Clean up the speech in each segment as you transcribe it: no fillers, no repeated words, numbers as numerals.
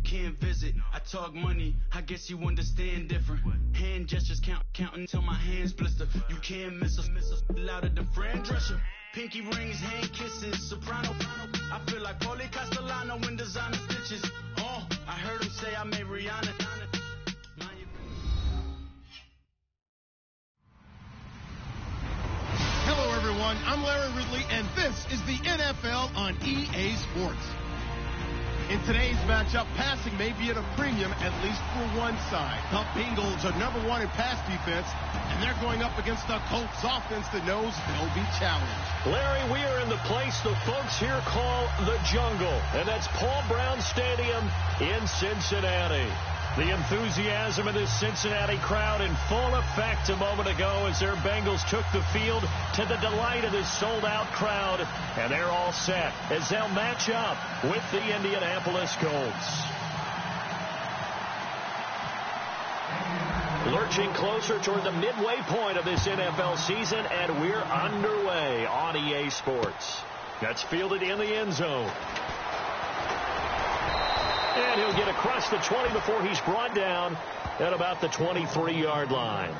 can't visit. I talk money, I guess you understand different. Hand gestures counting till my hands blister. You can't miss us louder than Fran Drescher. Pinky rings, hand kisses, soprano. I feel like Paulie Castellano in designer stitches. Oh, I heard him say I made Rihanna. Hello, everyone. I'm Larry Ridley, and this is the NFL on EA Sports. In today's matchup, passing may be at a premium, at least for one side. The Bengals are number one in pass defense, and they're going up against the Colts offense that knows they'll be challenged. Larry, we are in the place the folks here call the Jungle, and that's Paul Brown Stadium in Cincinnati. The enthusiasm of this Cincinnati crowd in full effect a moment ago as their Bengals took the field to the delight of this sold-out crowd. And they're all set as they'll match up with the Indianapolis Colts. Lurching closer toward the midway point of this NFL season, and we're underway on EA Sports. That's fielded in the end zone. And he'll get across the 20 before he's brought down at about the 23-yard line.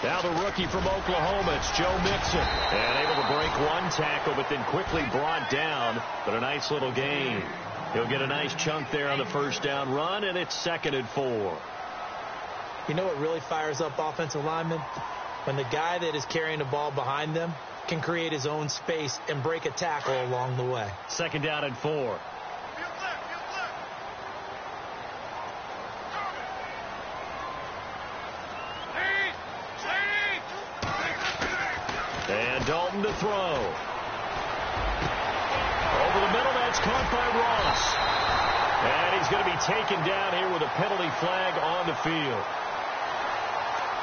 Now the rookie from Oklahoma, it's Joe Mixon. And able to break one tackle, but then quickly brought down. But a nice little gain. He'll get a nice chunk there on the first down run, and it's 2nd and 4. You know what really fires up offensive linemen? When the guy that is carrying the ball behind them can create his own space and break a tackle along the way. 2nd down and 4. And Dalton to throw. Over the middle, that's caught by Ross. And he's going to be taken down here with a penalty flag on the field.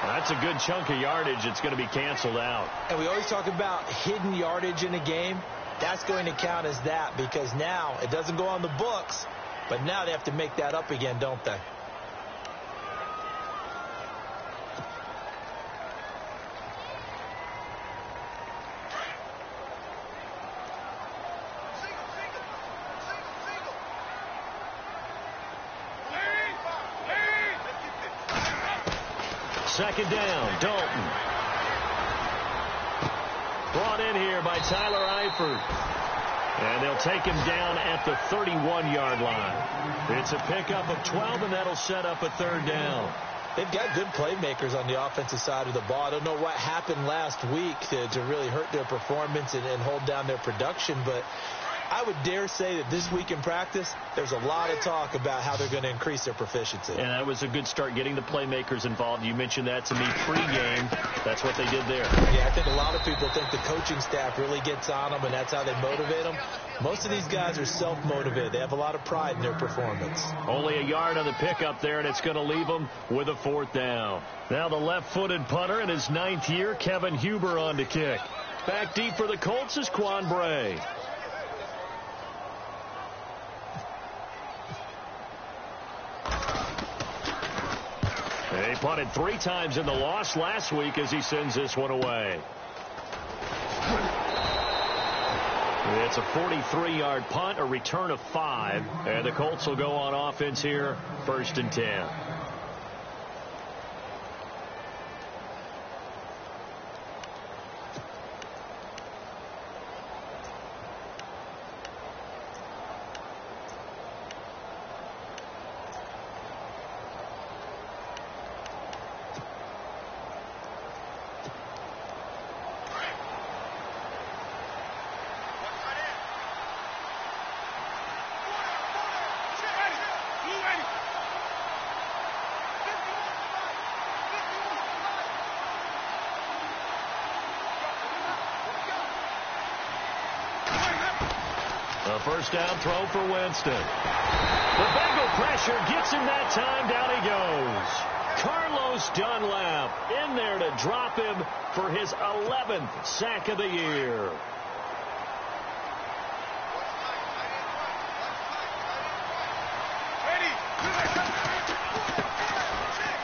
That's a good chunk of yardage. It's going to be canceled out. And we always talk about hidden yardage in a game. That's going to count as that because now it doesn't go on the books, but now they have to make that up again, don't they? Second down, Dalton. Brought in here by Tyler Eifert. And they'll take him down at the 31-yard line. It's a pickup of 12, and that'll set up a 3rd down. They've got good playmakers on the offensive side of the ball. I don't know what happened last week to really hurt their performance and hold down their production, but I would dare say that this week in practice, there's a lot of talk about how they're going to increase their proficiency. And that was a good start, getting the playmakers involved. You mentioned that to me pre-game. That's what they did there. Yeah, I think a lot of people think the coaching staff really gets on them, and that's how they motivate them. Most of these guys are self-motivated. They have a lot of pride in their performance. Only a yard on the pickup there, and it's going to leave them with a 4th down. Now the left-footed punter in his 9th year, Kevin Huber, on to kick. Back deep for the Colts is Quan Bray. He punted 3 times in the loss last week as he sends this one away. It's a 43-yard punt, a return of 5, and the Colts will go on offense here, 1st and 10. first down throw for Winston. The Bengal pressure gets him that time. Down he goes. Carlos Dunlap in there to drop him for his 11th sack of the year.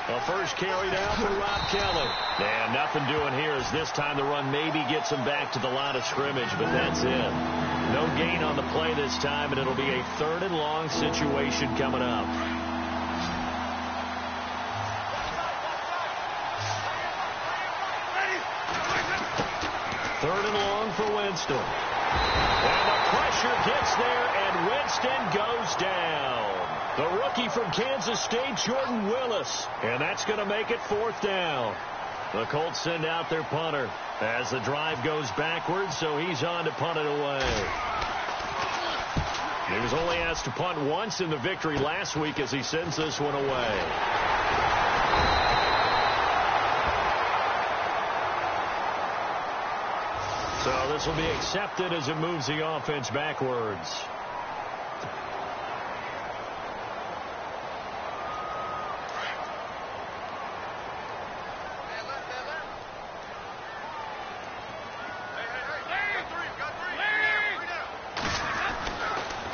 The first carry down for Rob Kelly. And nothing doing here as this time the run maybe gets him back to the line of scrimmage, but that's it. No gain on the play this time, and it'll be a 3rd and long situation coming up. Third and long for Winston. And the pressure gets there, and Winston goes down. The rookie from Kansas State, Jordan Willis. And that's going to make it 4th down. The Colts send out their punter as the drive goes backwards, so he's on to punt it away. He was only asked to punt once in the victory last week as he sends this one away. So this will be accepted as it moves the offense backwards.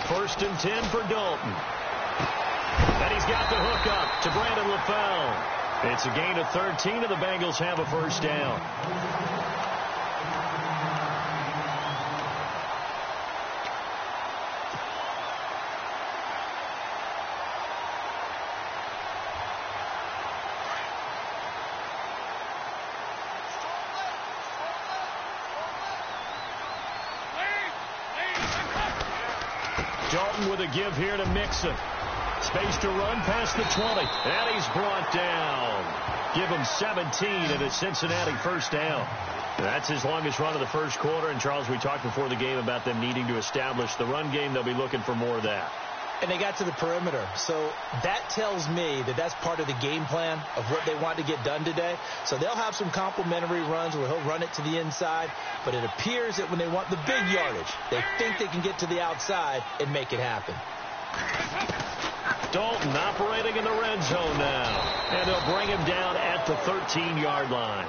First and 10 for Dalton. And he's got the hook up to Brandon LaFell. It's a gain of 13, and the Bengals have a first down. Dalton with a give here to Mixon. Space to run past the 20. And he's brought down. Give him 17 and a Cincinnati first down. That's his longest run of the first quarter. And, Charles, we talked before the game about them needing to establish the run game. They'll be looking for more of that. And they got to the perimeter. So that tells me that that's part of the game plan of what they want to get done today. So they'll have some complimentary runs where he'll run it to the inside. But it appears that when they want the big yardage, they think they can get to the outside and make it happen. Dalton operating in the red zone now. And they'll bring him down at the 13-yard line.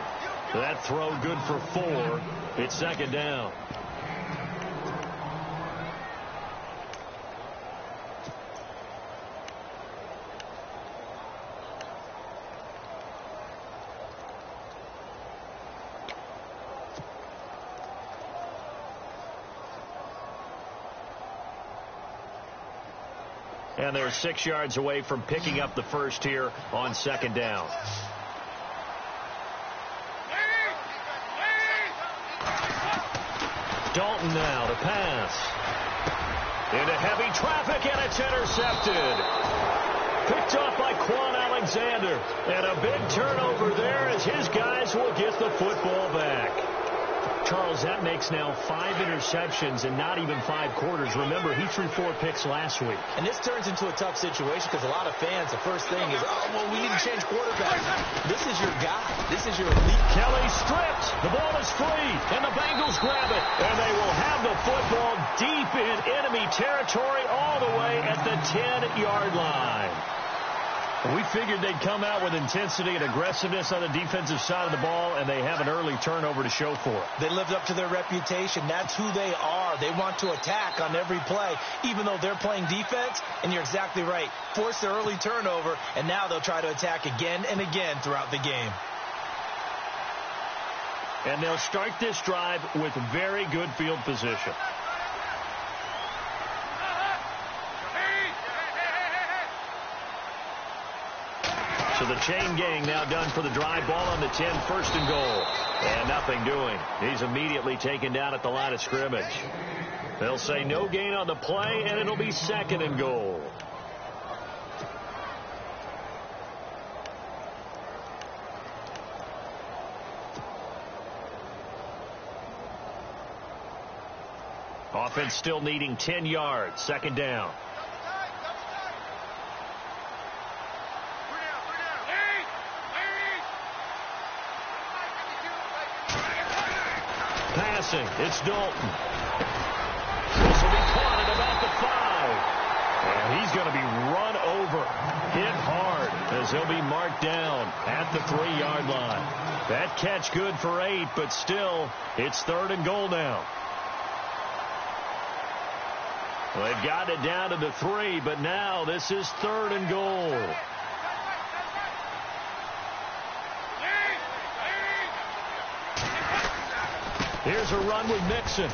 That throw good for 4. It's second down. And they're 6 yards away from picking up the first here on second down. Dalton now to pass. Into heavy traffic, and it's intercepted. Picked off by Quan Alexander. And a big turnover there as his guys will get the football back. Charles, that makes now 5 interceptions and not even 5 quarters. Remember, he threw 4 picks last week. And this turns into a tough situation because a lot of fans, the first thing is, oh, well, we need to change quarterback. This is your guy. This is your elite. Kelly stripped. The ball is free, and the Bengals grab it. And they will have the football deep in enemy territory all the way at the 10-yard line. We figured they'd come out with intensity and aggressiveness on the defensive side of the ball, and they have an early turnover to show for it. They lived up to their reputation. That's who they are. They want to attack on every play, even though they're playing defense. And you're exactly right. Force the early turnover, and now they'll try to attack again and again throughout the game. And they'll start this drive with very good field position. So the chain gang now done for the drive. Ball on the 10, first and goal. And nothing doing. He's immediately taken down at the line of scrimmage. They'll say no gain on the play, and it'll be second and goal. Offense still needing 10 yards. Second down. Passing. It's Dalton. This will be caught at about He's going to be run over, hit hard, as he'll be marked down at the 3-yard line. That catch good for 8, but still, it's 3rd and goal now. They've got it down to the 3, but now this is 3rd and goal. Here's a run with Mixon.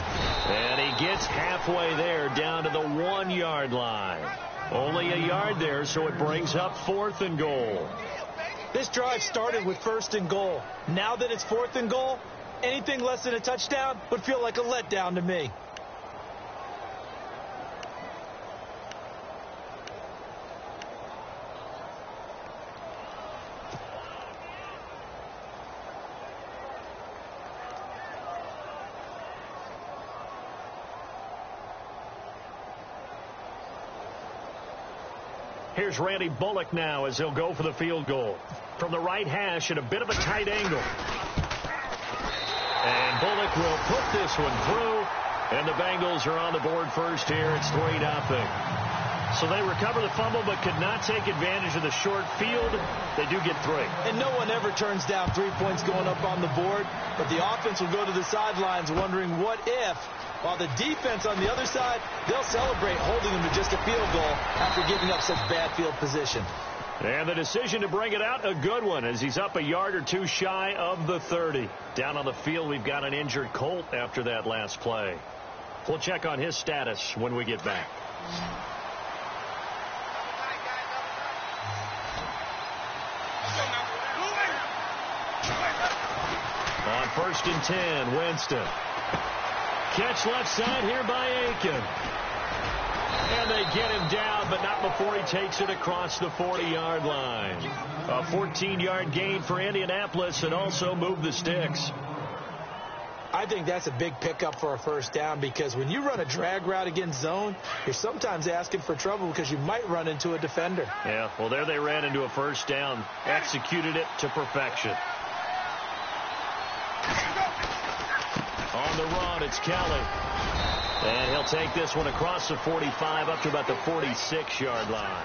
And he gets halfway there down to the 1-yard line. Only a yard there, so it brings up 4th and goal. This drive started with 1st and goal. Now that it's 4th and goal, anything less than a touchdown would feel like a letdown to me. Here's Randy Bullock now as he'll go for the field goal. From the right hash at a bit of a tight angle. And Bullock will put this one through. And the Bengals are on the board first here. It's 3-0. So they recover the fumble but could not take advantage of the short field. They do get 3. And no one ever turns down 3 points going up on the board. But the offense will go to the sidelines wondering what if. While the defense on the other side, they'll celebrate holding them to just a field goal after giving up such bad field position. And the decision to bring it out, a good one, as he's up a yard or 2 shy of the 30. Down on the field, we've got an injured Colt after that last play. We'll check on his status when we get back. On 1st and 10, Winston. Catch left side here by Aiken. And they get him down, but not before he takes it across the 40-yard line. A 14-yard gain for Indianapolis and also move the sticks. I think that's a big pickup for a first down because when you run a drag route against zone, you're sometimes asking for trouble because you might run into a defender. Yeah, well, there they ran into a first down, executed it to perfection. On the run, it's Kelly. And he'll take this one across the 45 up to about the 46-yard line.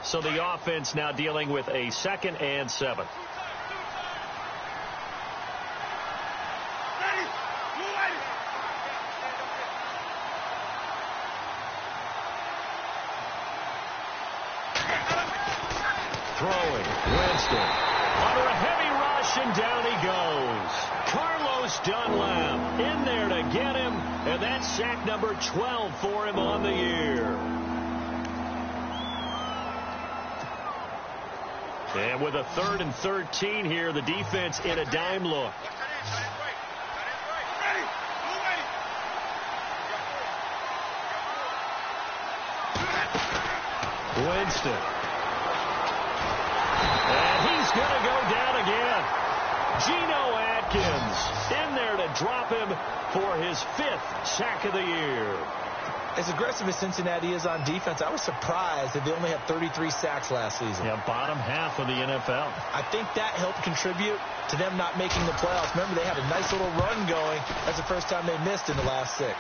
So the offense now dealing with a 2nd and 7. Throwing, Winston, under a heavy rush, and down he goes. Carlos Dunlap in there to get him, and that's sack number 12 for him on the year. And with a 3rd and 13 here, the defense in a dime look. Winston. And he's going to go down again. Geno Atkins in there to drop him for his 5th sack of the year. As aggressive as Cincinnati is on defense, I was surprised that they only had 33 sacks last season. Yeah, bottom half of the NFL. I think that helped contribute to them not making the playoffs. Remember, they had a nice little run going. That's the first time they missed in the last 6.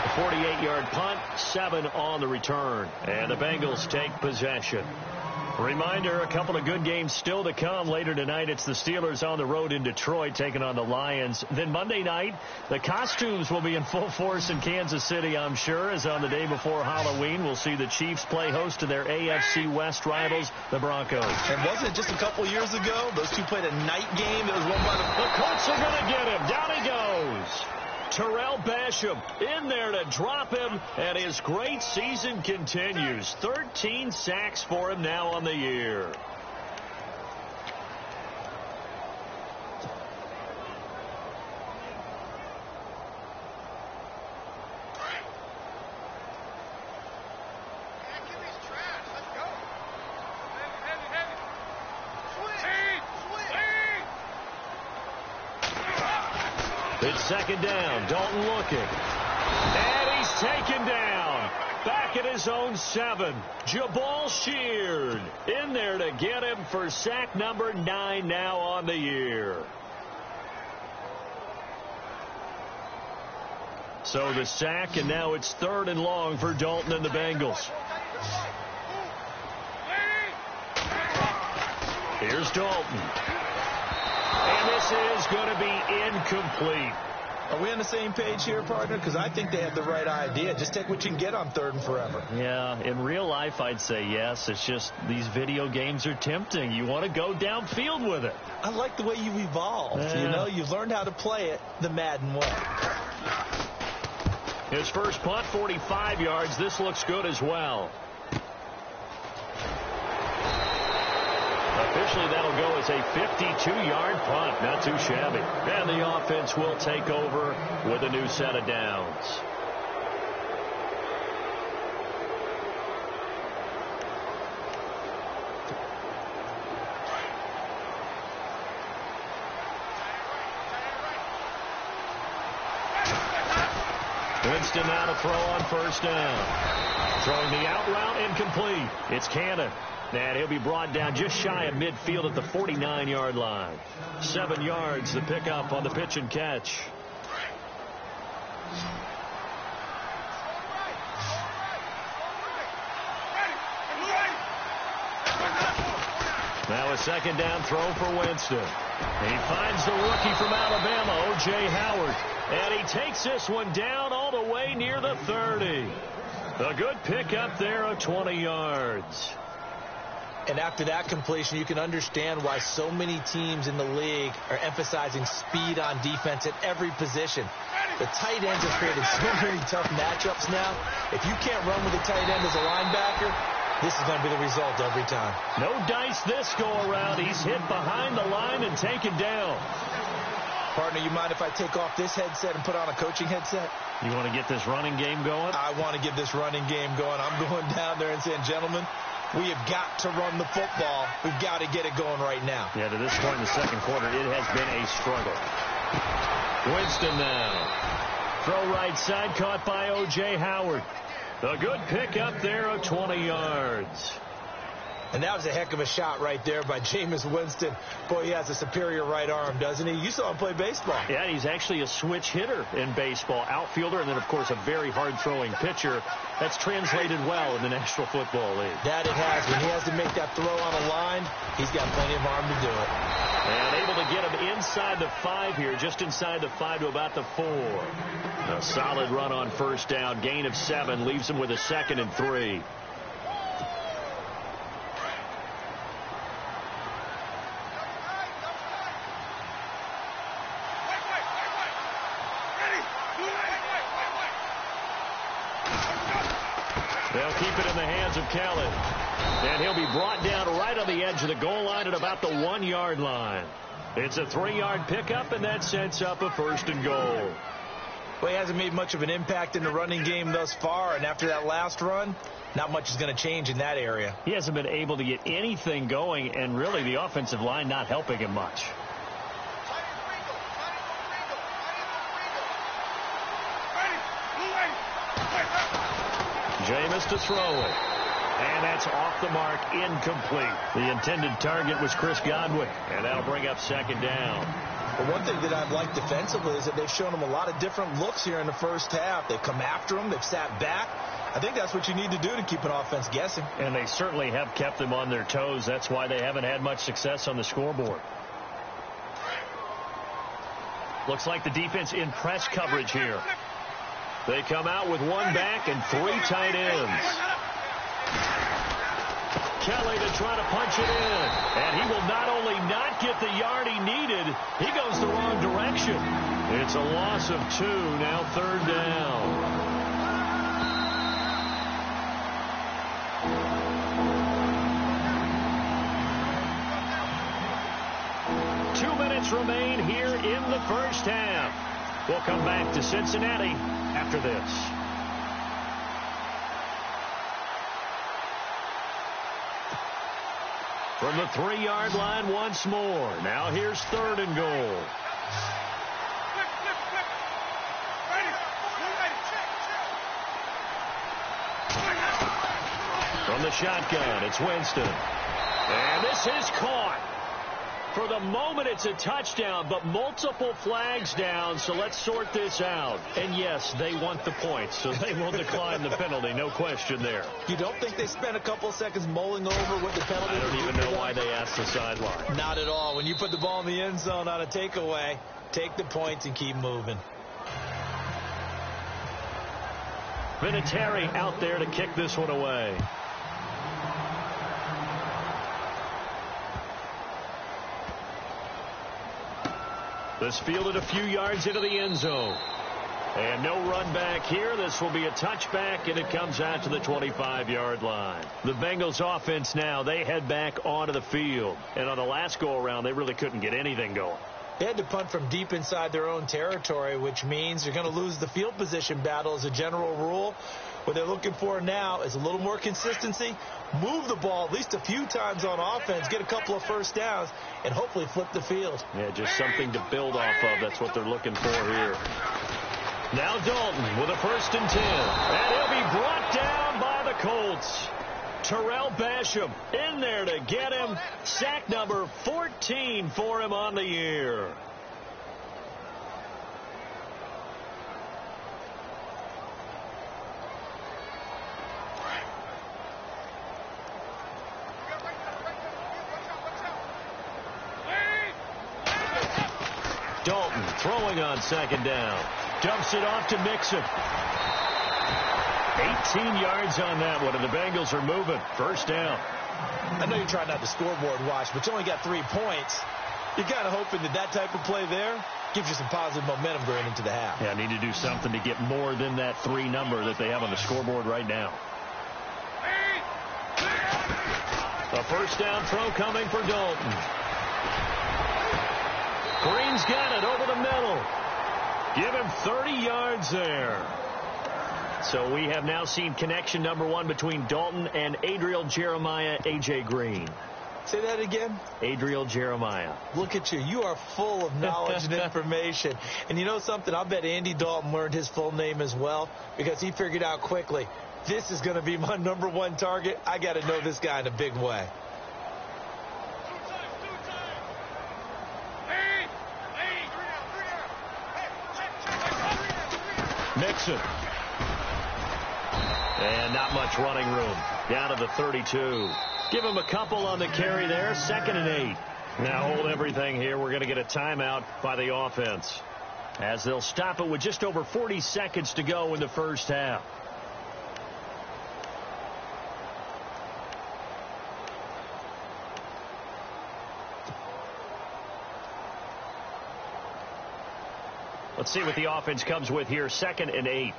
A 48-yard punt, 7 on the return. And the Bengals take possession. Reminder, a couple of good games still to come. Later tonight, it's the Steelers on the road in Detroit taking on the Lions. Then Monday night, the costumes will be in full force in Kansas City, I'm sure, as on the day before Halloween, we'll see the Chiefs play host to their AFC West rivals, the Broncos. And wasn't it just a couple years ago, those two played a night game that was won by the Colts are going to get him. Down he goes. Terrell Basham in there to drop him, and his great season continues. 13 sacks for him now on the year. It's 2nd down. Dalton looking. And he's taken down. Back back at his own 7. Jabal Sheard in there to get him for sack number 9 now on the year. So the sack, and now it's 3rd and long for Dalton and the Bengals. Here's Dalton. And this is going to be incomplete. Are we on the same page here, partner? Because I think they have the right idea. Just take what you can get on 3rd and forever. Yeah, in real life, I'd say yes. It's just these video games are tempting. You want to go downfield with it. I like the way you've evolved. Yeah. You know, you've learned how to play it the Madden way. His first punt, 45 yards. This looks good as well. Officially, that'll go as a 52-yard punt. Not too shabby. And the offense will take over with a new set of downs. Winston now to throw on 1st down. Throwing the out route, incomplete. It's Cannon. And he'll be brought down just shy of midfield at the 49-yard line. 7 yards the pickup on the pitch and catch. Now a 2nd down throw for Winston. He finds the rookie from Alabama, O.J. Howard. And he takes this one down all the way near the 30. A good pickup there of 20 yards. And after that completion, you can understand why so many teams in the league are emphasizing speed on defense at every position. The tight ends have created so many tough matchups now. If you can't run with a tight end as a linebacker, this is going to be the result every time. No dice this go around. He's hit behind the line and taken down. Partner, you mind if I take off this headset and put on a coaching headset? You want to get this running game going? I want to get this running game going. I'm going down there and saying, gentlemen, we have got to run the football. We've got to get it going right now. Yeah, to this point in the 2nd quarter, it has been a struggle. Winston now. Throw right side, caught by O.J. Howard. A good pickup there of 20 yards. And that was a heck of a shot right there by Jameis Winston. Boy, he has a superior right arm, doesn't he? You saw him play baseball. Yeah, he's actually a switch hitter in baseball. Outfielder, and then, of course, a very hard-throwing pitcher. That's translated well in the National Football League. That it has. When he has to make that throw on a line, he's got plenty of arm to do it. And able to get him inside the 5 here, just inside the 5 to about the 4. A solid run on 1st down. Gain of 7 leaves him with a 2nd and 3. They'll keep it in the hands of Kelly. And he'll be brought down right on the edge of the goal line at about the 1-yard line. It's a 3-yard pickup, and that sets up a 1st and goal. Well, he hasn't made much of an impact in the running game thus far, and after that last run, not much is going to change in that area. He hasn't been able to get anything going, and really the offensive line not helping him much. Jameis to throw it. And that's off the mark, incomplete. The intended target was Chris Godwin, and that'll bring up 2nd down. But one thing that I've liked defensively is that they've shown him a lot of different looks here in the 1st half. They've come after him. They've sat back. I think that's what you need to do to keep an offense guessing. And they certainly have kept them on their toes. That's why they haven't had much success on the scoreboard. Looks like the defense in press coverage here. They come out with 1 back and 3 tight ends. Kelly to try to punch it in. And he will not only not get the yard he needed, he goes the wrong direction. It's a loss of 2, now 3rd down. Remain here in the 1st half. We'll come back to Cincinnati after this. From the 3-yard line once more. Now here's 3rd and goal. From the shotgun, it's Winston. And this is caught. For the moment, it's a touchdown, but multiple flags down, so let's sort this out. And, yes, they want the points, so they will decline the penalty, no question there. You don't think they spent a couple seconds mulling over what the penalty? I don't even know why they asked the sideline. Not at all. When you put the ball in the end zone on a takeaway, take the points and keep moving. Vinatieri out there to kick this one away. This fielded a few yards into the end zone. And no run back here. This will be a touchback, and it comes out to the 25-yard line. The Bengals offense now, they head back onto the field. And on the last go-around, they really couldn't get anything going. They had to punt from deep inside their own territory, which means you're going to lose the field position battle as a general rule. What they're looking for now is a little more consistency, move the ball at least a few times on offense, get a couple of first downs, and hopefully flip the field. Yeah, just something to build off of. That's what they're looking for here. Now Dalton with a 1st and 10. And he'll be brought down by the Colts. Terrell Basham in there to get him. Sack number 14 for him on the year. Dalton throwing on 2nd down. Dumps it off to Mixon. 18 yards on that one, and the Bengals are moving. 1st down. I know you're trying not to scoreboard watch, but you only got 3 points. You're kind of hoping that type of play there gives you some positive momentum going into the half. Yeah, need to do something to get more than that 3 number that they have on the scoreboard right now. A 1st down throw coming for Dalton. Green's got it over the middle. Give him 30 yards there. So we have now seen connection number 1 between Dalton and Adriel Jeremiah, A.J. Green. Say that again? Adriel Jeremiah. Look at you. You are full of knowledge and information. And you know something? I'll bet Andy Dalton learned his full name as well because he figured out quickly, this is going to be my number 1 target. I got to know this guy in a big way. Mixon. And not much running room. Down to the 32. Give him a couple on the carry there. 2nd and 8. Now hold everything here. We're going to get a timeout by the offense, as they'll stop it with just over 40 seconds to go in the 1st half. Let's see what the offense comes with here. 2nd and 8.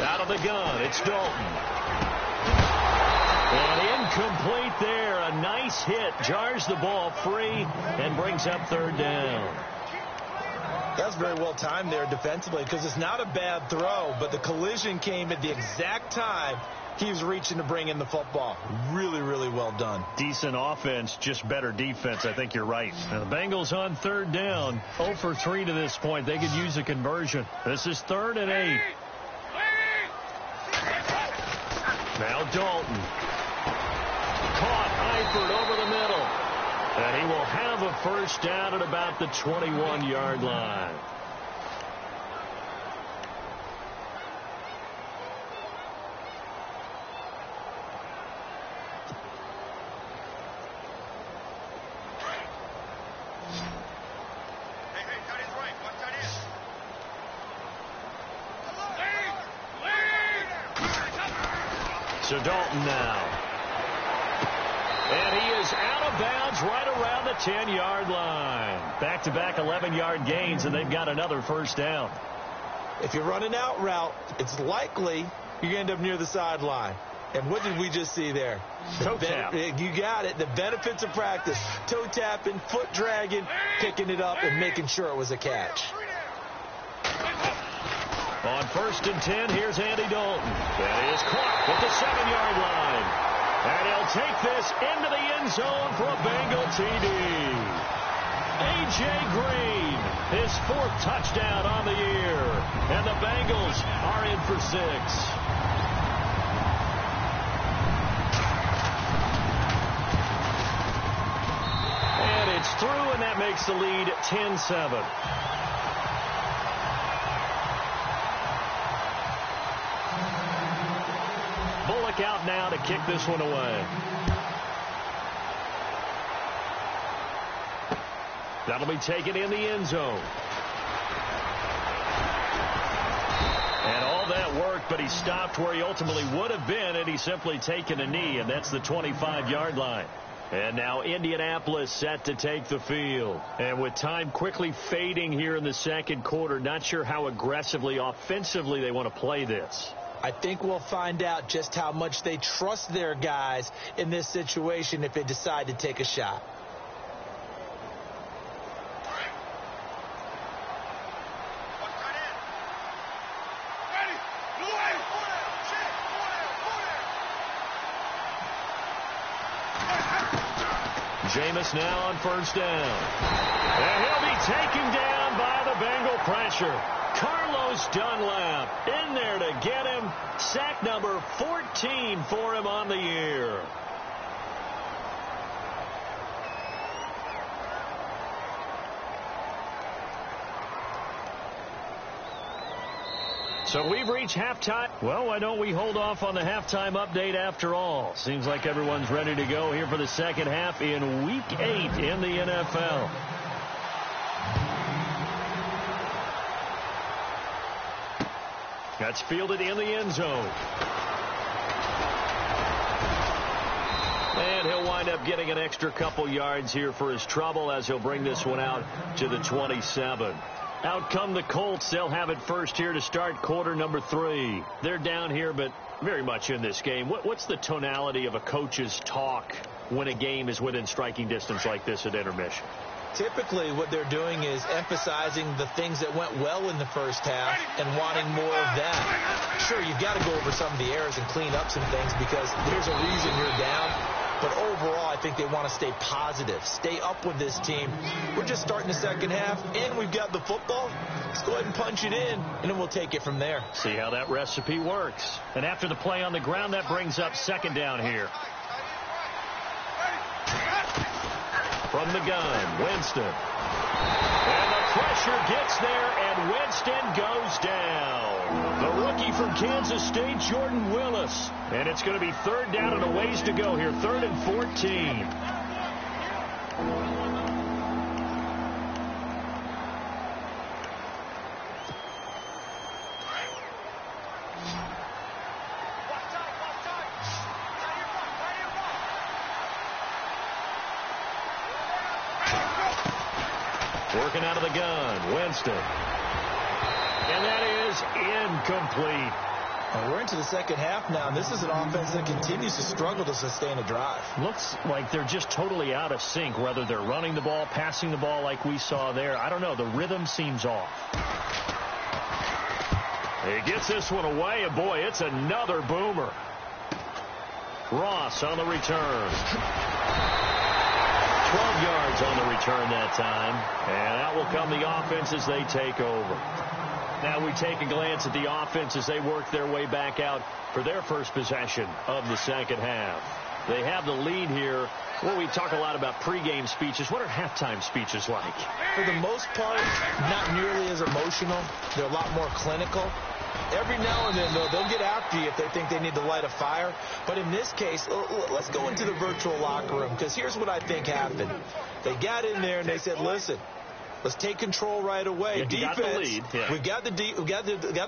Out of the gun, it's Dalton. And incomplete there. A nice hit. Jars the ball free and brings up 3rd down. That's very well timed there defensively because it's not a bad throw, but the collision came at the exact time he was reaching to bring in the football. Really, really well done. Decent offense, just better defense. I think you're right. Now the Bengals on 3rd down. 0 for 3 to this point. They could use a conversion. This is 3rd and 8. Now Dalton. Caught Eifert over the middle. And he will have a 1st down at about the 21-yard line. So Dalton now. And he is out of bounds right around the 10-yard line. Back-to-back 11-yard gains, and they've got another 1st down. If you're running out route, it's likely you're going to end up near the sideline. And what did we just see there? Toe tap. You got it. The benefits of practice. Toe tapping, foot dragging, picking it up, and making sure it was a catch. On 1st and 10, here's Andy Dalton. That is caught at the 7-yard line. And he'll take this into the end zone for a Bengal TD. A.J. Green, his 4th touchdown on the year. And the Bengals are in for 6. And it's through, and that makes the lead 10-7. Bullock out now to kick this one away. That'll be taken in the end zone. And all that worked, but he stopped where he ultimately would have been, and he's simply taken a knee, and that's the 25-yard line. And now Indianapolis set to take the field. And with time quickly fading here in the second quarter, not sure how aggressively, offensively they want to play this. I think we'll find out just how much they trust their guys in this situation if they decide to take a shot. Jameis now on first down. And he'll be taken down by the Bengal pressure. Carlos Dunlap in there to get him. Sack number 14 for him on the year. So we've reached halftime. Well, why don't we hold off on the halftime update after all? Seems like everyone's ready to go here for the second half in Week 8 in the NFL. That's fielded in the end zone. And he'll wind up getting an extra couple yards here for his trouble as he'll bring this one out to the 27. Out come the Colts. They'll have it first here to start quarter number 3. They're down here, but very much in this game. What's the tonality of a coach's talk when a game is within striking distance like this at intermission? Typically, what they're doing is emphasizing the things that went well in the first half and wanting more of that. Sure, you've got to go over some of the errors and clean up some things because there's a reason you're down. But overall, I think they want to stay positive, stay up with this team. We're just starting the second half, and we've got the football. Let's go ahead and punch it in, and then we'll take it from there. See how that recipe works. And after the play on the ground, that brings up second down here. From the gun, Winston. And the pressure gets there, and Winston goes down. The rookie from Kansas State, Jordan Willis. And it's going to be third down and a ways to go here, 3rd and 14. Working out of the gun, Winston. And that is incomplete. Well, we're into the second half now, and this is an offense that continues to struggle to sustain a drive. Looks like they're just totally out of sync, whether they're running the ball, passing the ball like we saw there. I don't know. The rhythm seems off. He gets this one away, and boy, it's another boomer. Ross on the return. 12 yards on the return that time. And out will come the offense as they take over. Now we take a glance at the offense as they work their way back out for their first possession of the second half. They have the lead here. Well, we talk a lot about pregame speeches. What are halftime speeches like? For the most part, not nearly as emotional. They're a lot more clinical. Every now and then, though, they'll get after you if they think they need to light a fire. But in this case, let's go into the virtual locker room, because here's what I think happened. They got in there and they said, listen, let's take control right away. Yeah, defense, got the lead. Yeah. we got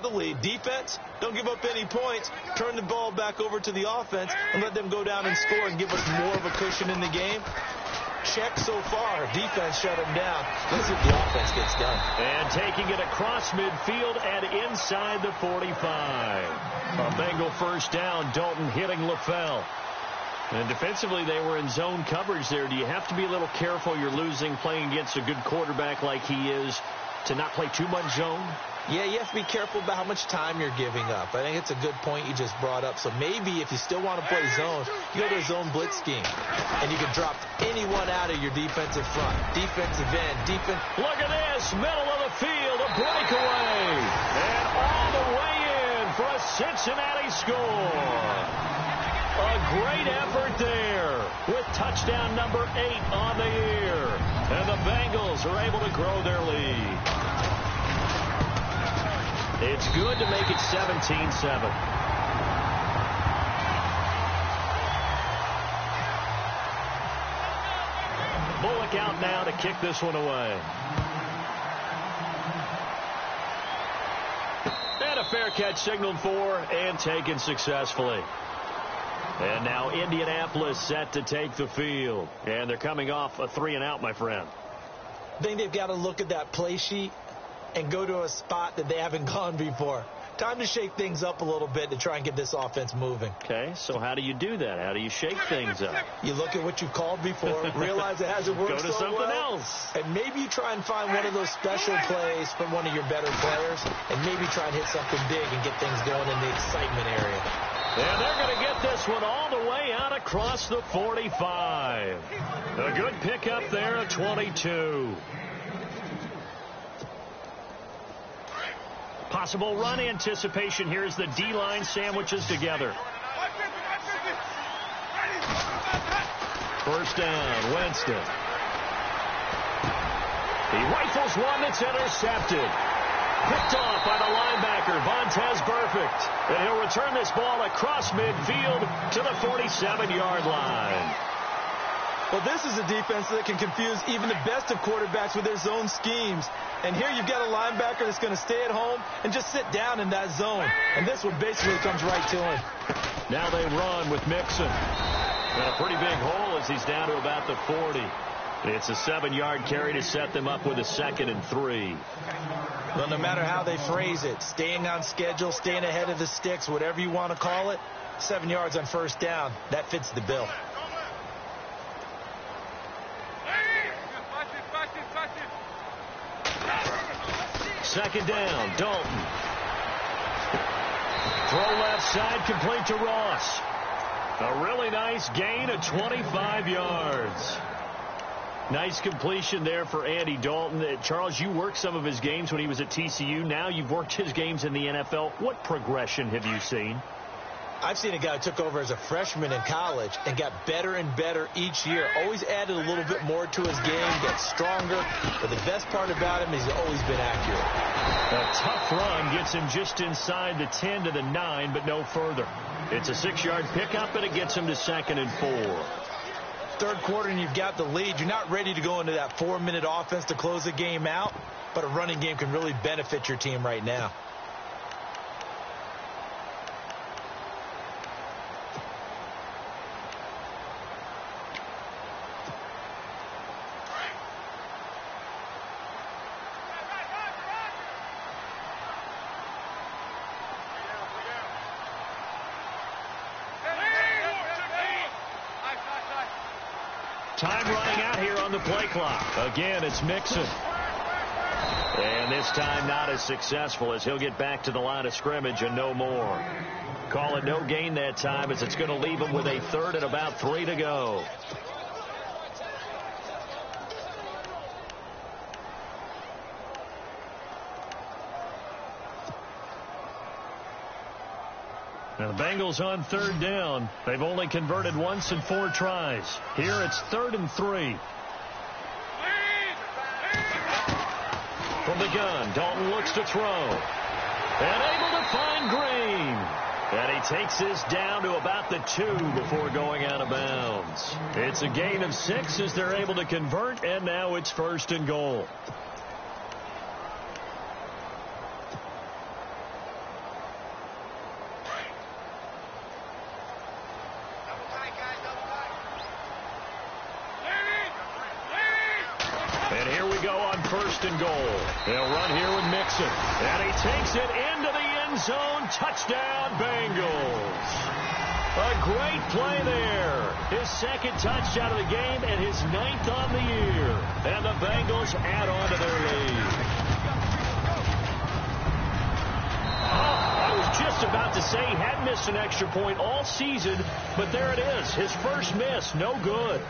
the lead. Defense, don't give up any points. Turn the ball back over to the offense and let them go down and score and give us more of a cushion in the game. Check so far. Defense shut him down. Let's see if the offense gets done. And taking it across midfield and inside the 45. A Bengal first down. Dalton hitting LaFell. And defensively, they were in zone coverage there. Do you have to be a little careful? You're losing playing against a good quarterback like he is. to not play too much zone? Yeah, you have to be careful about how much time you're giving up. I think it's a good point you just brought up. So maybe if you still want to play zone, you go to a zone blitz scheme. And you can drop anyone out of your defensive front. Defensive end, defense. Look at this, middle of the field, a breakaway. And all the way in for a Cincinnati score. A great effort there with touchdown number 8 on the year. And the Bengals are able to grow their lead. It's good to make it 17-7. Bullock out now to kick this one away. And a fair catch signaled for and taken successfully. And now Indianapolis set to take the field. And they're coming off a 3-and-out, my friend. I think they've got to look at that play sheet and go to a spot that they haven't gone before. Time to shake things up a little bit to try and get this offense moving. Okay, so how do you do that? How do you shake things up? You look at what you've called before, realize it hasn't worked so well. Go to something else. And maybe you try and find one of those special plays from one of your better players, and maybe try and hit something big and get things going in the excitement area. And they're going to get this one all the way out across the 45. A good pickup there at 22. Possible run anticipation here as the D-line sandwiches together. First down, Winston. He rifles one that's intercepted. Picked off by the linebacker, Vontaze Burfict. And he'll return this ball across midfield to the 47-yard line. Well, this is a defense that can confuse even the best of quarterbacks with their zone schemes. And here you've got a linebacker that's going to stay at home and just sit down in that zone. And this one basically comes right to him. Now they run with Mixon. And a pretty big hole as he's down to about the 40. It's a 7-yard carry to set them up with a 2nd and 3. Well, no matter how they phrase it, staying on schedule, staying ahead of the sticks, whatever you want to call it, 7 yards on first down, that fits the bill. Second down, Dalton. Throw left side, complete to Ross. A really nice gain of 25 yards. Nice completion there for Andy Dalton. Charles, you worked some of his games when he was at TCU. Now you've worked his games in the NFL. What progression have you seen? I've seen a guy who took over as a freshman in college and got better and better each year. Always added a little bit more to his game, got stronger. But the best part about him is he's always been accurate. A tough run gets him just inside the 10 to the 9, but no further. It's a 6-yard pickup, and it gets him to 2nd and 4. Third quarter, and you've got the lead. You're not ready to go into that 4-minute offense to close the game out, but a running game can really benefit your team right now. Time running out here on the play clock. Again, it's Mixon. And this time not as successful as he'll get back to the line of scrimmage and no more. Call it no gain that time as it's going to leave him with a 3rd and about 3 to go. Now the Bengals on 3rd down. They've only converted once in 4 tries. Here it's 3rd and 3. From the gun, Dalton looks to throw. And able to find Green. And he takes this down to about the 2 before going out of bounds. It's a gain of 6 as they're able to convert, and now it's 1st and goal. And here we go on 1st and goal. They'll run here with Mixon. And he takes it into the end zone. Touchdown, Bengals. A great play there. His 2nd touchdown of the game and his 9th on the year. And the Bengals add on to their lead. to say he had missed an extra point all season, but there it is. His first miss, no good.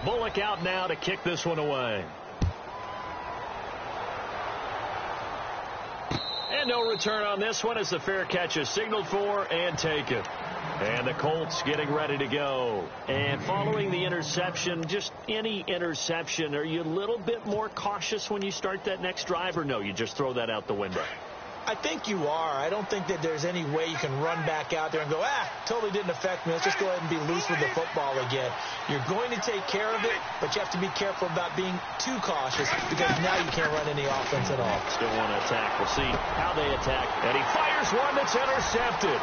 Bullock out now to kick this one away. And no return on this one as the fair catch is signaled for and taken. And the Colts getting ready to go. And following the interception, just any interception, are you a little bit more cautious when you start that next drive, or no, you just throw that out the window? I think you are. I don't think that there's any way you can run back out there and go, totally didn't affect me. Let's just go ahead and be loose with the football again. You're going to take care of it, but you have to be careful about being too cautious because now you can't run any offense at all. Still want to attack. We'll see how they attack. And he fires one that's intercepted.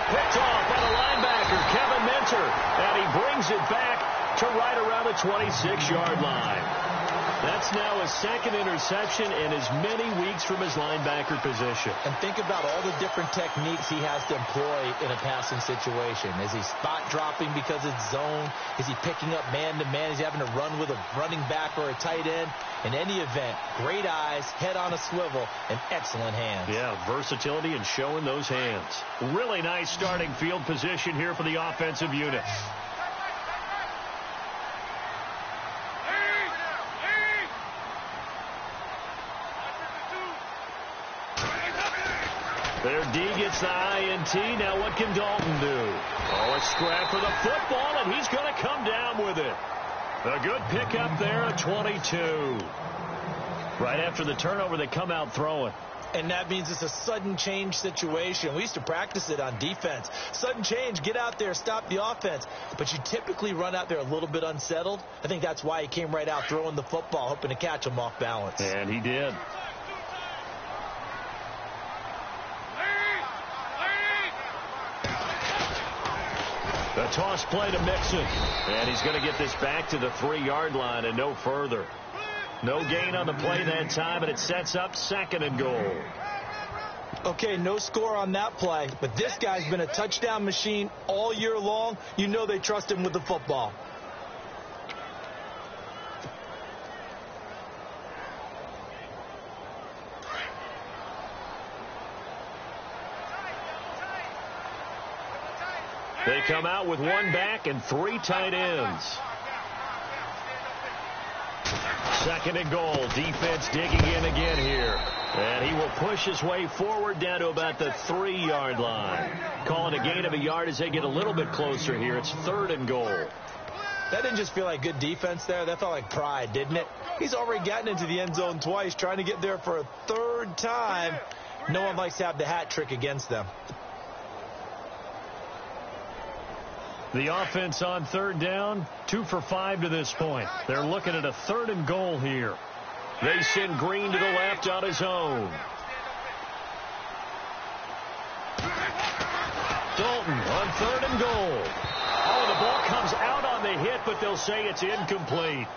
Picked off by the linebacker, Kevin Minter. And he brings it back to right around the 26-yard line. That's now his second interception in as many weeks from his linebacker position. And think about all the different techniques he has to employ in a passing situation. Is he spot dropping because it's zone? Is he picking up man-to-man? Is he having to run with a running back or a tight end? In any event, great eyes, head on a swivel, and excellent hands. Yeah, versatility and showing those hands. Really nice starting field position here for the offensive unit. Their D gets the INT. Now what can Dalton do? Oh, a scrap for the football, and he's going to come down with it. A good pickup there at 22. Right after the turnover, they come out throwing. And that means it's a sudden change situation. We used to practice it on defense. Sudden change, get out there, stop the offense. But you typically run out there a little bit unsettled. I think that's why he came right out throwing the football, hoping to catch him off balance. And he did. The toss play to Mixon. And he's going to get this back to the 3-yard line and no further. No gain on the play that time, and it sets up 2nd and goal. Okay, no score on that play, but this guy's been a touchdown machine all year long. You know they trust him with the football. They come out with 1 back and 3 tight ends. 2nd and goal. Defense digging in again here. And he will push his way forward down to about the 3-yard line. Calling a gain of a yard as they get a little bit closer here. It's 3rd and goal. That didn't just feel like good defense there. That felt like pride, didn't it? He's already gotten into the end zone twice, trying to get there for a 3rd time. No one likes to have the hat trick against them. The offense on 3rd down, 2 for 5 to this point. They're looking at a 3rd and goal here. They send Green to the left on his own. Dalton on 3rd and goal. Oh, the ball comes out on the hit, but they'll say it's incomplete.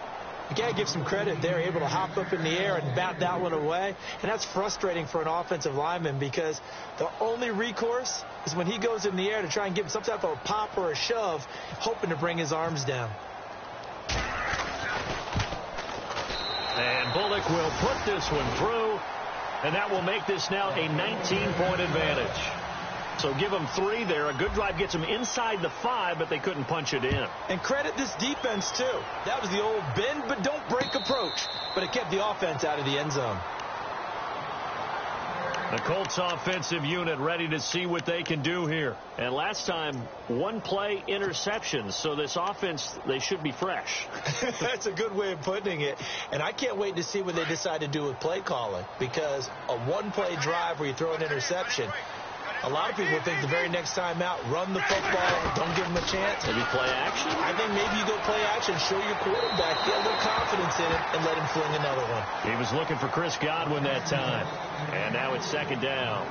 You got to give some credit. They're able to hop up in the air and bat that one away. And that's frustrating for an offensive lineman because the only recourse is when he goes in the air to try and give him some type of a pop or a shove, hoping to bring his arms down. And Bullock will put this one through, and that will make this now a 19-point advantage. So give them 3 there. A good drive gets them inside the 5, but they couldn't punch it in. And credit this defense, too. That was the old bend but don't break approach, but it kept the offense out of the end zone. The Colts offensive unit ready to see what they can do here. And last time, 1 play interceptions. So this offense, they should be fresh. That's a good way of putting it. And I can't wait to see what they decide to do with play calling. Because a 1-play drive where you throw an interception, a lot of people think the very next time out, run the football, don't give him a chance. Maybe play action? I think maybe you go play action, show your quarterback, get a little confidence in it, and let him fling another one. He was looking for Chris Godwin that time. And now it's 2nd down.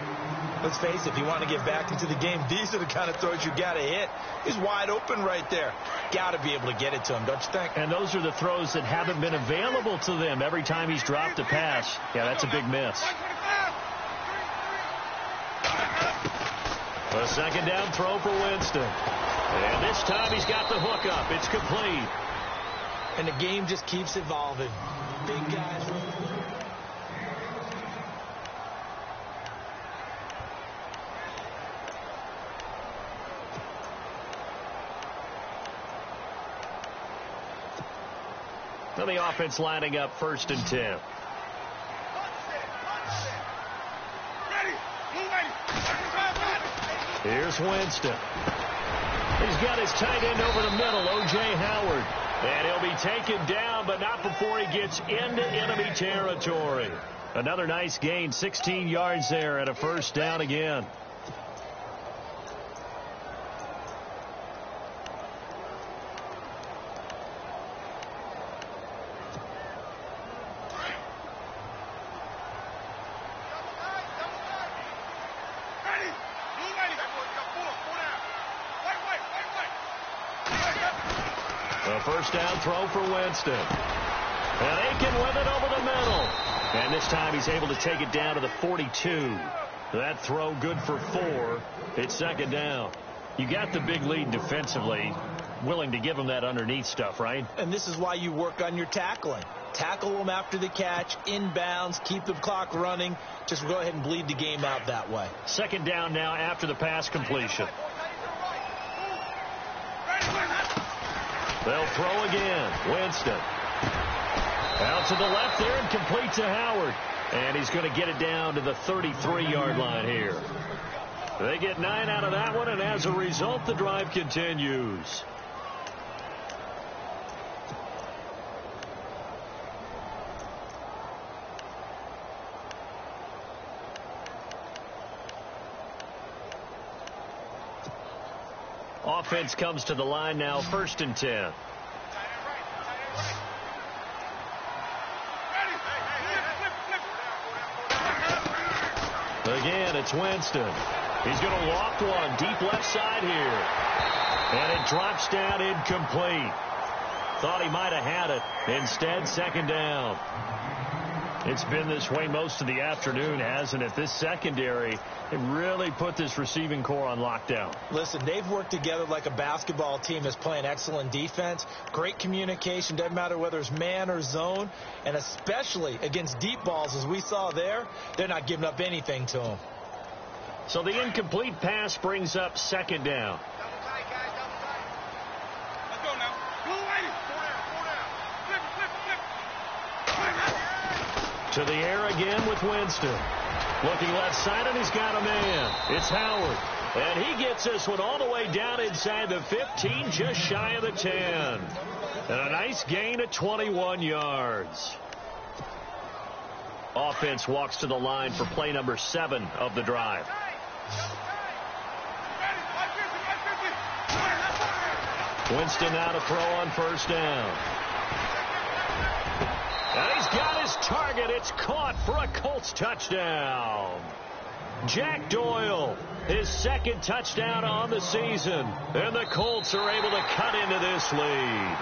Let's face it, if you want to get back into the game, these are the kind of throws you got to hit. He's wide open right there. Got to be able to get it to him, don't you think? And those are the throws that haven't been available to them every time he's dropped a pass. Yeah, that's a big miss. A 2nd down throw for Winston. And this time he's got the hook up. It's complete. And the game just keeps evolving. Big guys. Now the offense lining up 1st and 10. Here's Winston. He's got his tight end over the middle, O.J. Howard. And he'll be taken down, but not before he gets into enemy territory. Another nice gain, 16 yards there and a 1st down again. A 1st down throw for Winston. And Aiken with it over the middle. And this time he's able to take it down to the 42. That throw good for 4. It's 2nd down. You got the big lead defensively. Willing to give him that underneath stuff, right? And this is why you work on your tackling. Tackle them after the catch, inbounds, keep the clock running. Just go ahead and bleed the game out that way. 2nd down now after the pass completion. They'll throw again. Winston. Out to the left there and complete to Howard. And he's going to get it down to the 33-yard line here. They get 9 out of that one, and as a result, the drive continues. Offense comes to the line now, 1st and 10. Again, it's Winston. He's going to loft one deep left side here. And it drops down incomplete. Thought he might have had it. Instead, 2nd down. It's been this way most of the afternoon, hasn't it? This secondary, it really put this receiving core on lockdown. Listen, they've worked together like a basketball team that's playing excellent defense. Great communication. Doesn't matter whether it's man or zone. And especially against deep balls, as we saw there, they're not giving up anything to them. So the incomplete pass brings up 2nd down. To the air again with Winston. Looking left side, and he's got a man. It's Howard. And he gets this one all the way down inside the 15, just shy of the 10. And a nice gain of 21 yards. Offense walks to the line for play number 7 of the drive. Winston now to throw on 1st down. And he's got his target. It's caught for a Colts touchdown. Jack Doyle, his 2nd touchdown on the season. And the Colts are able to cut into this lead.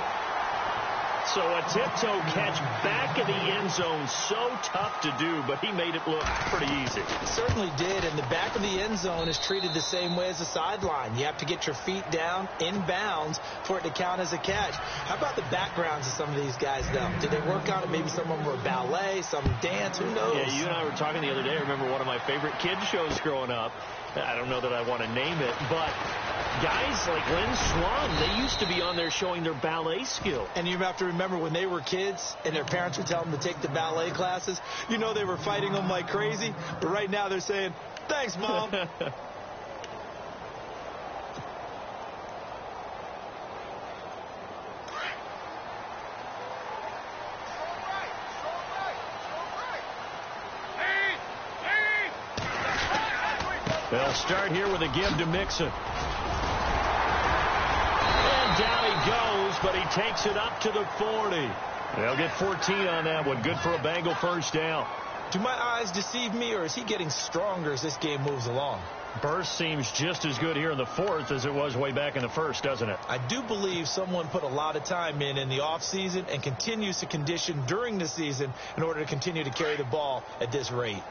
So a tiptoe catch back in the end zone, so tough to do, but he made it look pretty easy. He certainly did, and the back of the end zone is treated the same way as the sideline. You have to get your feet down in bounds for it to count as a catch. How about the backgrounds of some of these guys, though? Did they work on it? Maybe some of them were ballet, some dance, who knows? Yeah, you and I were talking the other day. I remember one of my favorite kids shows growing up. I don't know that I want to name it, but guys like Lynn Swan, they used to be on there showing their ballet skill. And you have to remember when they were kids and their parents would tell them to take the ballet classes, you know they were fighting them like crazy. But right now they're saying, thanks, Mom. They'll start here with a give to Mixon. And down he goes, but he takes it up to the 40. They'll get 14 on that one. Good for a Bengal 1st down. Do my eyes deceive me, or is he getting stronger as this game moves along? Burst seems just as good here in the 4th as it was way back in the 1st, doesn't it? I do believe someone put a lot of time in the offseason and continues to condition during the season in order to continue to carry the ball at this rate.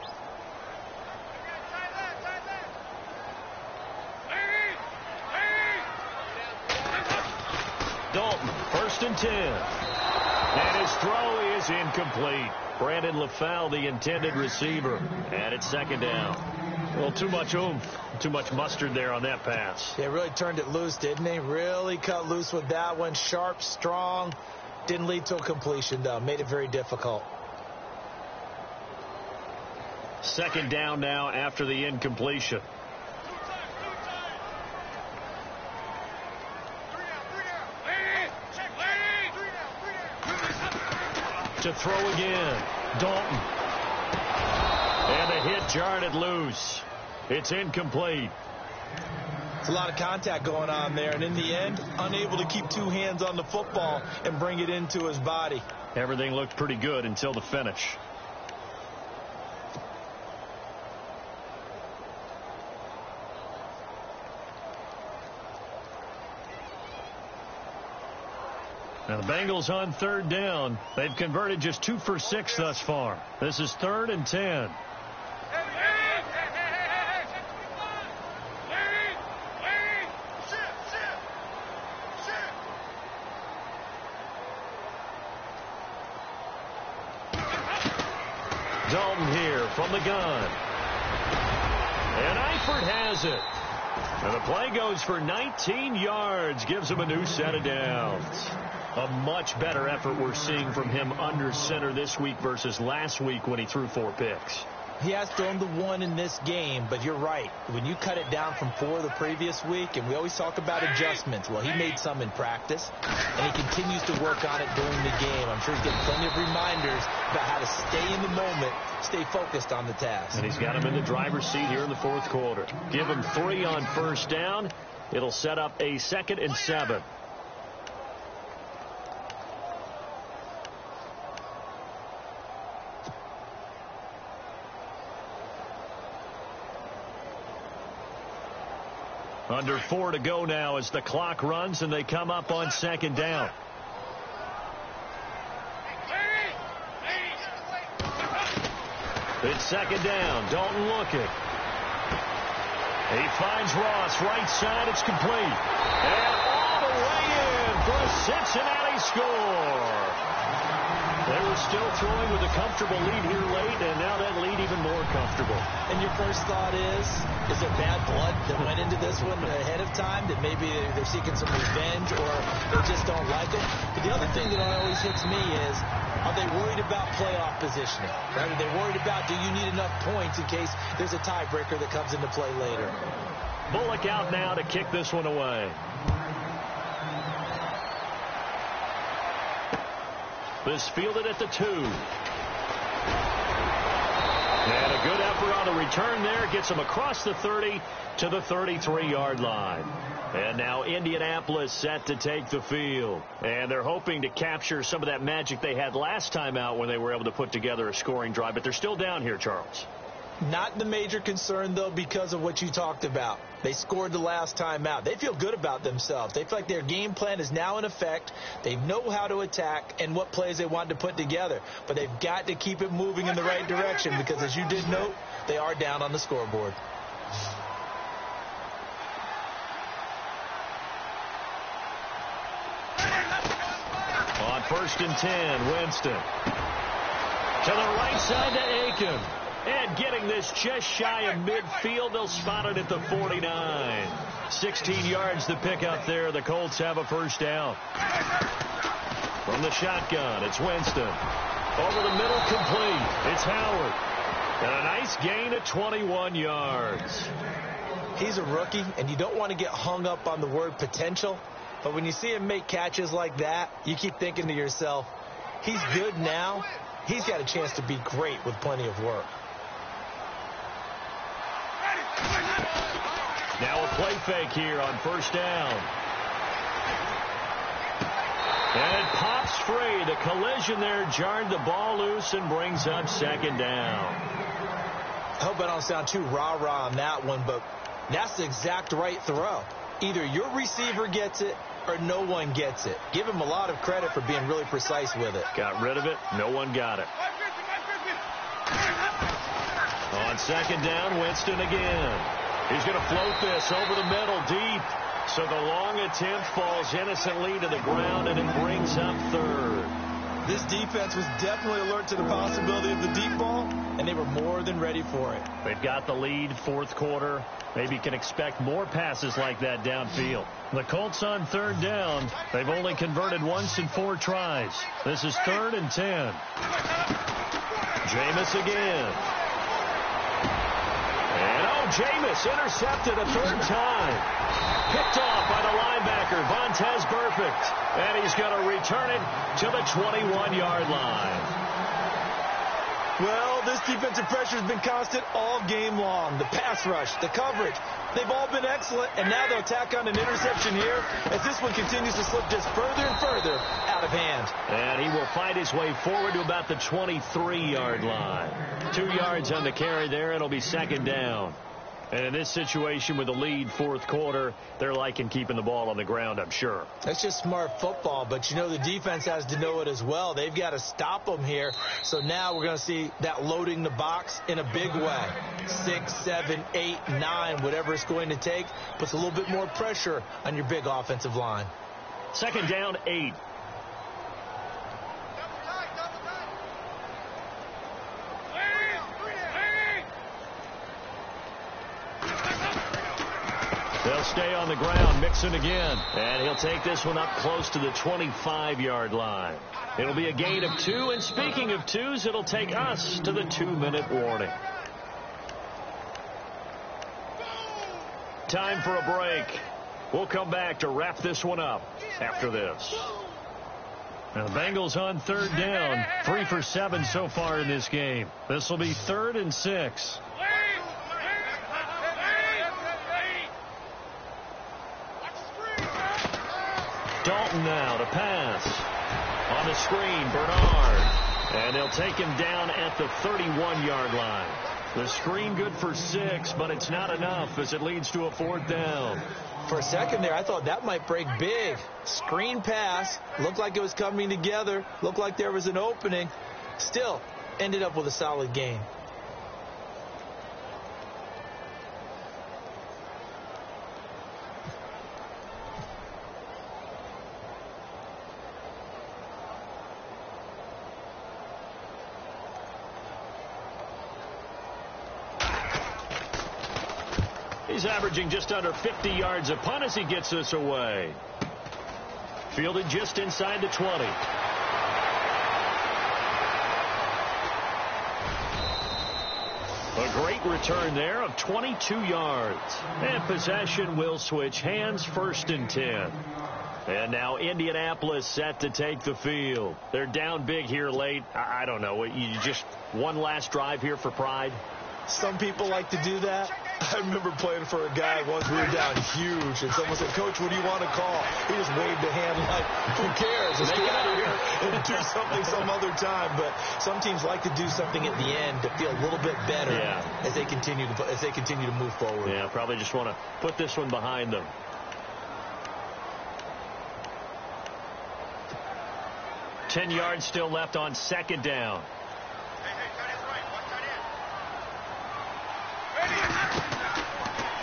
Dalton, 1st and 10. And his throw is incomplete. Brandon LaFell, the intended receiver. And it's 2nd down. Well, too much oomph, too much mustard there on that pass. Yeah, really turned it loose, didn't he? Really cut loose with that one. Sharp, strong. Didn't lead to a completion, though. Made it very difficult. Second down now after the incompletion. To throw again. Dalton. And a hit jarred it loose. It's incomplete. It's a lot of contact going on there, and in the end, unable to keep two hands on the football and bring it into his body. Everything looked pretty good until the finish. Now the Bengals on third down. They've converted just 2 for 6 thus far. This is 3rd and 10. Dalton here from the gun. And Eifert has it. And the play goes for 19 yards. Gives him a new set of downs. A much better effort we're seeing from him under center this week versus last week when he threw 4 picks. He has thrown the 1 in this game, but you're right. When you cut it down from 4 the previous week, and we always talk about adjustments. Well, he made some in practice, and he continues to work on it during the game. I'm sure he's getting plenty of reminders about how to stay in the moment, stay focused on the task. And he's got him in the driver's seat here in the 4th quarter. Give him 3 on first down. It'll set up a 2nd and 7. Under 4 to go now as the clock runs and they come up on 2nd down. It's 2nd down. Dalton looking. He finds Ross right side. It's complete. And all the way in for a Cincinnati score. They were still throwing with a comfortable lead here late, and now that lead even more comfortable. And your first thought is it bad blood that went into this one ahead of time, that maybe they're seeking some revenge or they just don't like them? But the other thing that always hits me is, are they worried about playoff positioning? Right? Are they worried about, do you need enough points in case there's a tiebreaker that comes into play later? Bullock out now to kick this one away. This fielded at the 2. And a good effort on the return there. Gets him across the 30 to the 33-yard line. And now Indianapolis set to take the field. And they're hoping to capture some of that magic they had last time out when they were able to put together a scoring drive. But they're still down here, Charles. Not the major concern, though, because of what you talked about. They scored the last time out. They feel good about themselves. They feel like their game plan is now in effect. They know how to attack and what plays they want to put together. But they've got to keep it moving in the right direction because, as you did note, they are down on the scoreboard. On 1st and 10, Winston. To the right side to Aiken. And getting this just shy of midfield, they'll spot it at the 49. 16 yards to pick up there. The Colts have a first down. From the shotgun, it's Winston. Over the middle, complete. It's Howard. And a nice gain of 21 yards. He's a rookie, and you don't want to get hung up on the word potential. But when you see him make catches like that, you keep thinking to yourself, he's good now. He's got a chance to be great with plenty of work. Now a play fake here on first down. And it pops free. The collision there jarred the ball loose and brings up 2nd down. I hope I don't sound too rah-rah on that one, but that's the exact right throw. Either your receiver gets it or no one gets it. Give him a lot of credit for being really precise with it. Got rid of it. No one got it. On 2nd down, Winston again. He's going to float this over the middle deep. So the long attempt falls innocently to the ground, and it brings up 3rd. This defense was definitely alert to the possibility of the deep ball, and they were more than ready for it. They've got the lead, fourth quarter. Maybe can expect more passes like that downfield. The Colts on third down. They've only converted once in 4 tries. This is 3rd and 10. Jameis again. And Jameis intercepted a 3rd time. Picked off by the linebacker, Vontaze Burfict. And he's going to return it to the 21-yard line. Well, this defensive pressure has been constant all game long. The pass rush, the coverage, they've all been excellent. And now they'll tack on an interception here as this one continues to slip just further and further out of hand. And he will fight his way forward to about the 23-yard line. 2 yards on the carry there. It'll be 2nd down. And in this situation with the lead, fourth quarter, they're liking keeping the ball on the ground, I'm sure. That's just smart football, but you know the defense has to know it as well. They've got to stop them here. So now we're going to see that loading the box in a big way. 6, 7, 8, 9, whatever it's going to take, puts a little bit more pressure on your big offensive line. 2nd down, 8. They'll stay on the ground, Mixon again. And he'll take this one up close to the 25-yard line. It'll be a gain of 2. And speaking of 2s, it'll take us to the 2-minute warning. Time for a break. We'll come back to wrap this one up after this. Now the Bengals on third down. 3 for 7 so far in this game. This will be 3rd and 6. Dalton now to pass. On the screen, Bernard. And they'll take him down at the 31-yard line. The screen good for 6, but it's not enough as it leads to a 4th down. For a second there, I thought that might break big. Screen pass. Looked like it was coming together. Looked like there was an opening. Still, ended up with a solid gain. He's averaging just under 50 yards a punt as he gets this away. Fielded just inside the 20. A great return there of 22 yards. And possession will switch hands, 1st and 10. And now Indianapolis set to take the field. They're down big here late. I don't know. You just one last drive here for pride? Some people like to do that. I remember playing for a guy once. We were down huge, and someone said, "Coach, what do you want to call?" He just waved a hand like, "Who cares? Let's get out of here and do something some other time." But some teams like to do something at the end to feel a little bit better as they continue to move forward. Yeah, probably just want to put this one behind them. Ten yards still left on 2nd down.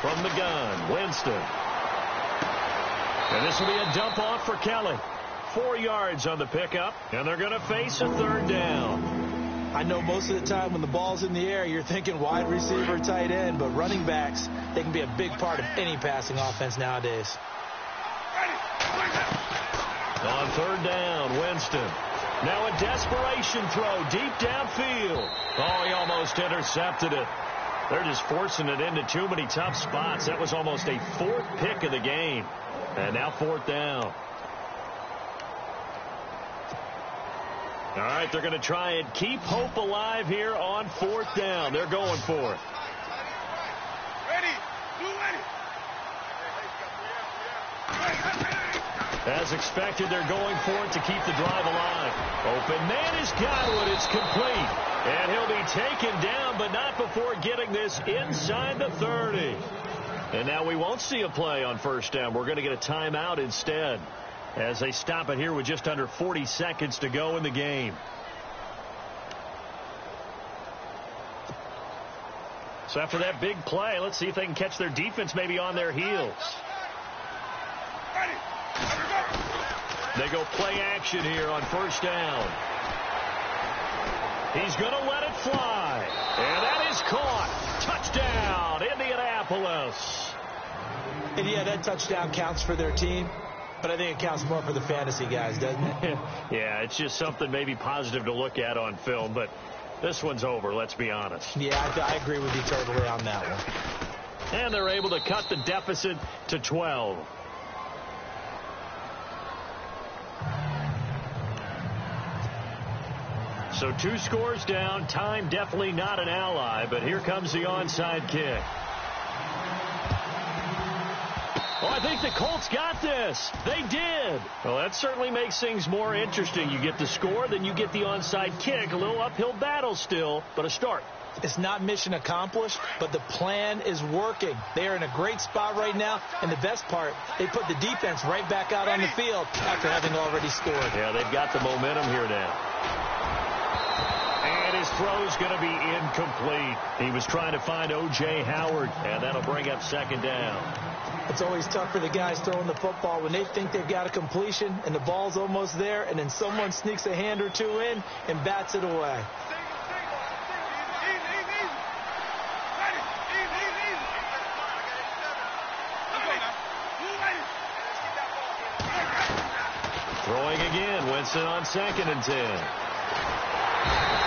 From the gun, Winston. And this will be a dump off for Kelly. 4 yards on the pickup, and they're going to face a 3rd down. I know most of the time when the ball's in the air, you're thinking wide receiver, tight end, but running backs, they can be a big part of any passing offense nowadays. On 3rd down, Winston. Now a desperation throw deep downfield. Oh, he almost intercepted it. They're just forcing it into too many tough spots. That was almost a 4th pick of the game. And now 4th down. All right, they're going to try and keep hope alive here on 4th down. They're going for it. As expected, they're going for it to keep the drive alive. Open man has got it. It's complete. And he'll be taken down, but not before getting this inside the 30. And now we won't see a play on 1st down. We're going to get a timeout instead as they stop it here with just under 40 seconds to go in the game. So after that big play, let's see if they can catch their defense maybe on their heels. They go play action here on 1st down. He's going to let it fly. And that is caught. Touchdown, Indianapolis. And yeah, that touchdown counts for their team, but I think it counts more for the fantasy guys, doesn't it? Yeah, it's just something maybe positive to look at on film, but this one's over, let's be honest. Yeah, I agree with you totally on that one. And they're able to cut the deficit to 12. So 2 scores down. Time definitely not an ally, but here comes the onside kick. Oh, I think the Colts got this. They did. Well, that certainly makes things more interesting. You get the score, then you get the onside kick. A little uphill battle still, but a start. It's not mission accomplished, but the plan is working. They are in a great spot right now, and the best part, they put the defense right back out on the field after having already scored. Yeah, they've got the momentum here now. And his throw's going to be incomplete. He was trying to find O.J. Howard, and that'll bring up second down. It's always tough for the guys throwing the football when they think they've got a completion and the ball's almost there, and then someone sneaks a hand or two in and bats it away. Throwing again, Winston on 2nd and 10.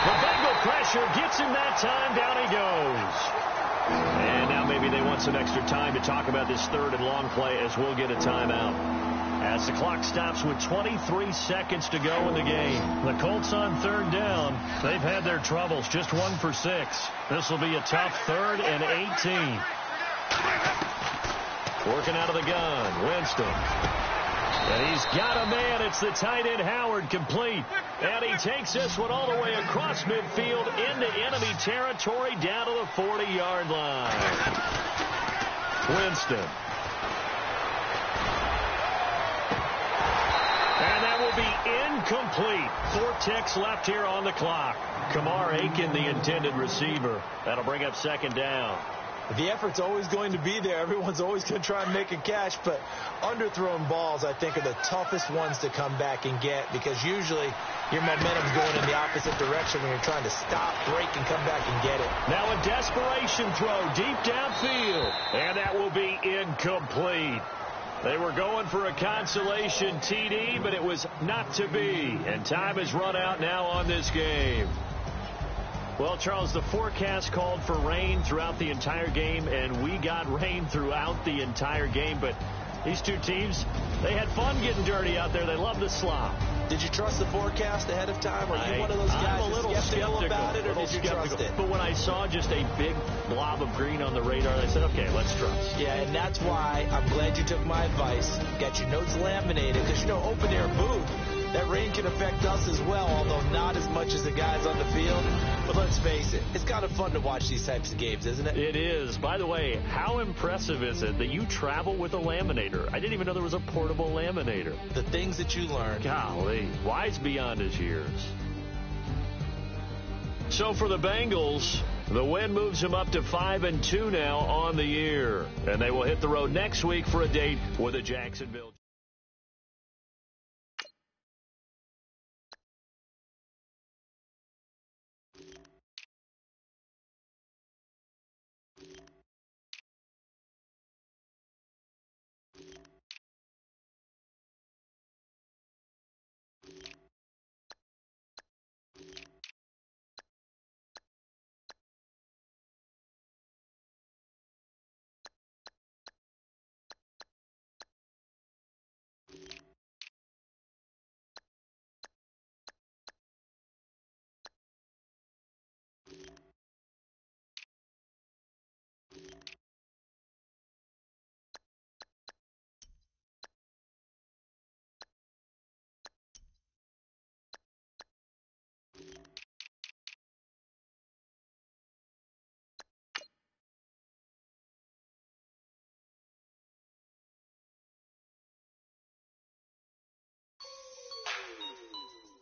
The Bengal pressure gets him that time. Down he goes. And now maybe they want some extra time to talk about this 3rd and long play as we'll get a timeout. As the clock stops with 23 seconds to go in the game. The Colts on 3rd down. They've had their troubles, just 1 for 6. This will be a tough 3rd and 18. Working out of the gun, Winston. And he's got a man. It's the tight end Howard, complete. And he takes this one all the way across midfield into enemy territory down to the 40-yard line. Winston. And that will be incomplete. 4 ticks left here on the clock. Kamar Aiken, the intended receiver. That'll bring up second down. The effort's always going to be there. Everyone's always going to try and make a catch, but underthrown balls, I think, are the toughest ones to come back and get because usually your momentum's going in the opposite direction when you're trying to stop, break, and come back and get it. Now a desperation throw deep downfield, and that will be incomplete. They were going for a consolation TD, but it was not to be, and time has run out now on this game. Well, Charles, the forecast called for rain throughout the entire game, and we got rain throughout the entire game. But these two teams, they had fun getting dirty out there. They love the slop. Did you trust the forecast ahead of time? Are you one of those guys I'm a little skeptical about it, or did you trust it? But when I saw just a big blob of green on the radar, I said, okay, let's trust. Yeah, and that's why I'm glad you took my advice. Got your notes laminated, because, open-air booth, that rain can affect us as well, although not as much as the guys on the field. But let's face it, it's kind of fun to watch these types of games, isn't it? It is. By the way, how impressive is it that you travel with a laminator? I didn't even know there was a portable laminator. The things that you learn. Golly, wise beyond his years. So for the Bengals, the win moves them up to 5-2 now on the year. And they will hit the road next week for a date with the Jacksonville.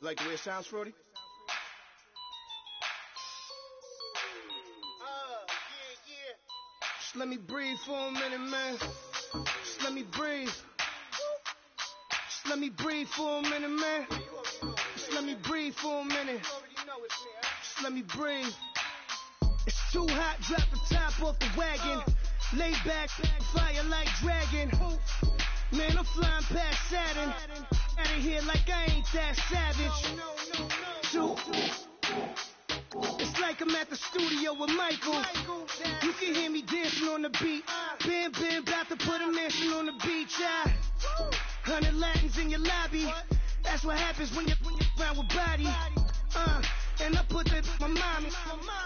Like the way it sounds, Frody? Just let me breathe for a minute, man. Just let me breathe. Just let me breathe for a minute, man. Just let me breathe for a minute. Just just let me breathe. It's too hot, drop the top off the wagon. Lay back, fire like dragon. Man, I'm flying past Saturn. Out of here like I ain't that savage. It's like I'm at the studio with Michael. You can hear me dancing on the beat. Bam, about to put a mansion on the beach. 100 Latins in your lobby. That's what happens when you're around with body. And I put that my mommy.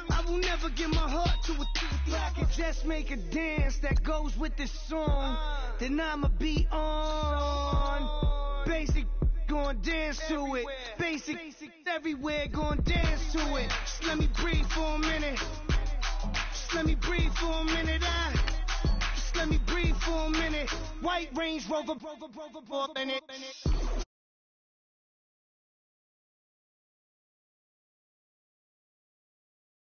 I will never give my heart to a if I can just make a dance that goes with this song, then I'ma be on. Basic, gon' dance to it. Basic, everywhere, gon' dance to it. Just let me breathe for a minute. Just let me breathe for a minute. Just let me breathe for a minute. White Range Rover, in it.